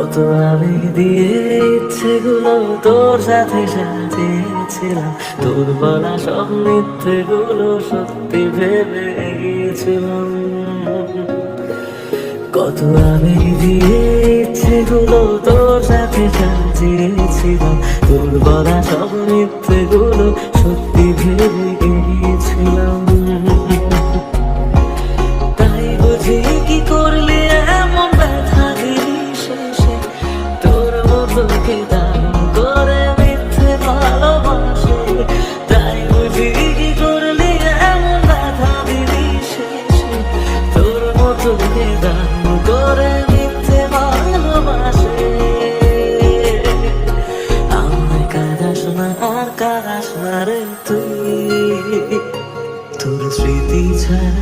কত আবেগ দিয়ে ইচ্ছেগুলো তোর সাথে সাজিয়েছিলাম, তোর বলা সব মিথ্যেগুলো সত্যি ভেবে গিয়েছিলাম। কত আবেগ দিয়ে ইচ্ছেগুলো তোর সাথে সাজিয়েছিলাম, তোর বলা সব মিথ্যেগুলো সত্যি ভেবে গিয়েছিলাম। তাই বুঝি কি করলি এমন ব্যথা দিলি শেষে, তোর মতো কে দাম করে মিথ্যে ভালোবাসে। তাই বুঝি কি করলি এমন ব্যথা দিলি শেষে, তোর মতো কে দাম করে মিথ্যে ভালোবাসে। আমায় কাঁদাস না আর কাঁদাস না রে তুই, তোর স্মৃতি ছাড়া